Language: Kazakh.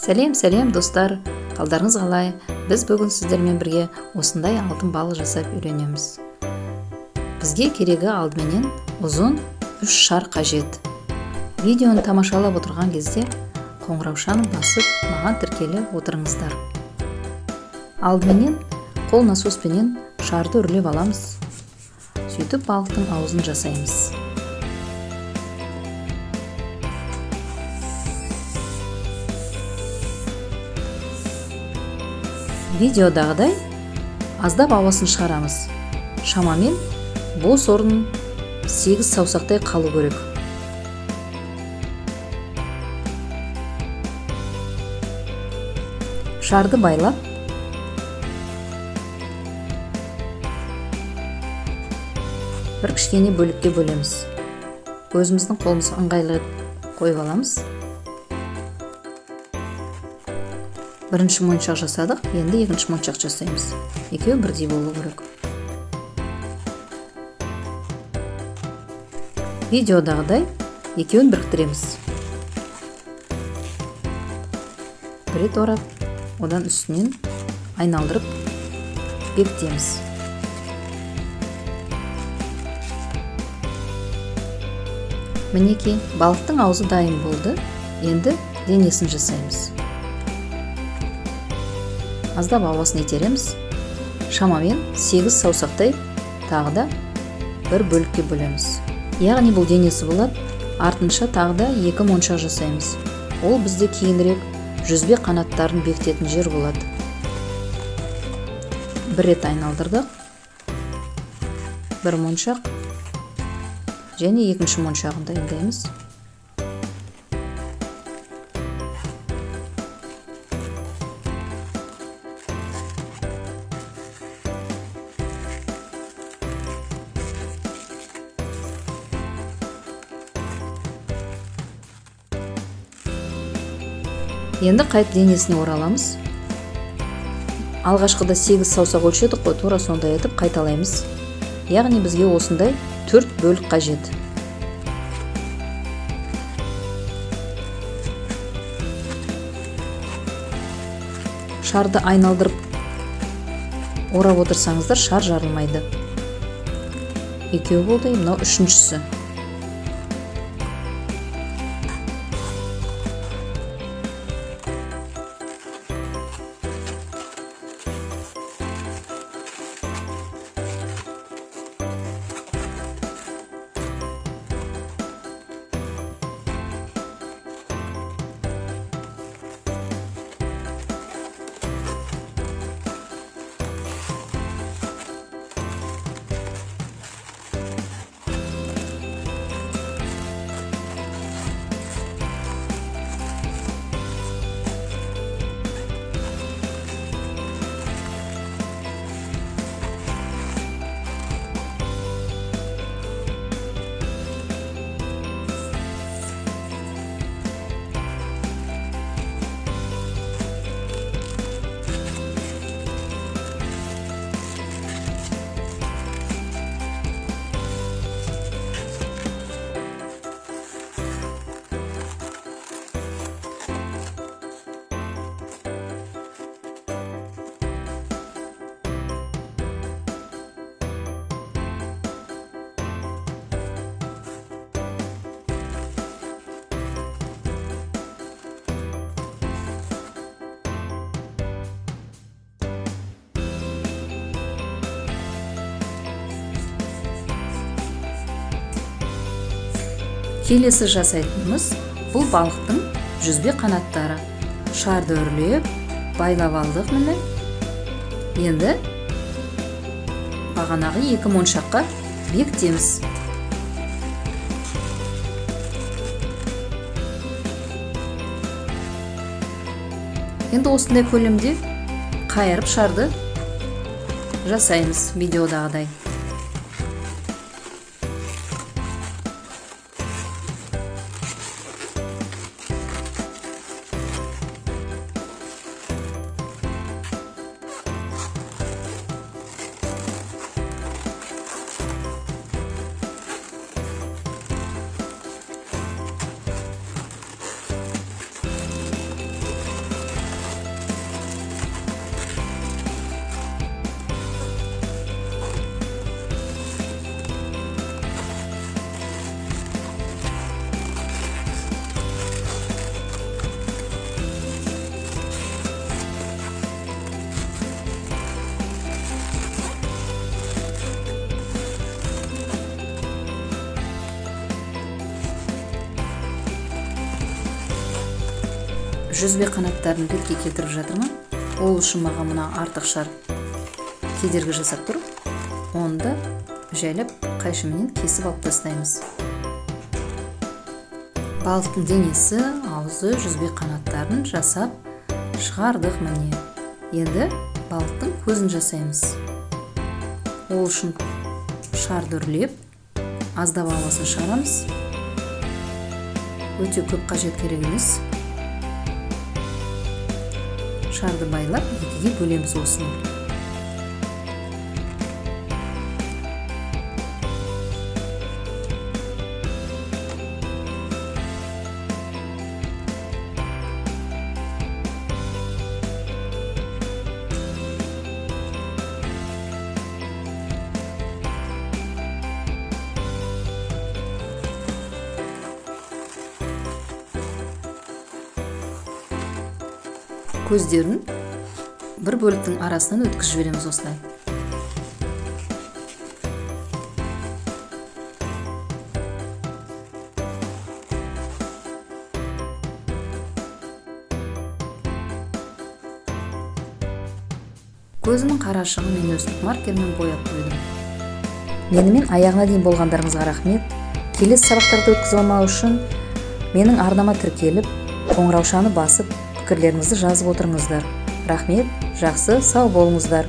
Сәлем достар, қалдарыңыз қалай? Біз бүгін сіздермен бірге осындай алтын балық жасап үйренеміз. Бізге керегі алдыменен ұзын 3 шар қажет. Видеоны тамашалап отырған кезде қоңыраушаны басып, маған тіркелі отырыңыздар. Алдыменен қол насоспенен шарды үрлеп аламыз. Сөйтіп балықтың аузын жасаймыз. Видеодағыдай аздап ауасын шығарамыз. Шамамен бос орын 8 саусақтай қалу керек. Шарды байлап, бір кішкене бөлікке бөлеміз. Өзіміздің қолымызға ыңғайлы қойып аламыз. Бірінші моншақ жасадық, енді екінші моншақ жасаймыз. Екеуі бірдей болу керек. Видеодағыдай екеуін біріктіреміз. Бір рет орап, одан үстінен айналдырып бекітеміз. Мінекей, балықтың аузы дайын болды. Енді денесін жасаймыз. Аздап ауасын итереміз. Шамамен 8 саусақтай тағы да бір бөлікке бөлеміз. Яғни бұл денесі болады. Артынша тағы да 2 моншақ жасаймыз. Ол бізде кейінірек жүзбе қанаттарын бекітетін жер болады. Бір рет айналдырдық. Бір моншақ және екінші моншағын дайындаймыз. Енді қайт денесіне ораламыз. Алғашқыда 8 саусақ өлшедік қой, тура сондай етіп қайталаймыз. Яғни бізге осындай 4 бөлік қажет. Шарды айналдырып орап отырсаңыздар, шар жарылмайды. Екеу болды, мынау үшіншісі. Келесі жасайтынымыз бұл балықтың жүзбе қанаттары. Шарды үрлеп, байлап алдық міне. Енді бағанағы 2 моншаққа бекітеміз. Енді осындай көлемде қайырып шарды жасаймыз видеодағыдай. жүзбе қанаттарын ретке келтіріп жатырмын. Ол үшін маған мына артық шар кедергі жасап тұр. Оны жайлап қайшымен кесіп алып тастаймыз. Балықтың денесі, аузы, жүзбе қанаттарын жасап шығардық міне. Енді балықтың көзін жасаймыз. Ол үшін шарды үрлеп, аздап ауасын шығарамыз. Өте көп қажет керек емес. Шарды байлап, екіге бөлеміз осыны. Көздерін бір бөліктің арасынан өткізіп жібереміз осылай. Көзінің қарашығын мен өстік маркермен бояп қойдым. Менімен аяғына дейін болғандарыңызға рахмет. Келесі сабақтарды өткізіп алмау үшін менің арнама тіркеліп, қоңыраушаны басып, пікірлеріңізді жазып отырыңыздар. Рахмет, жақсы, сау болыңыздар.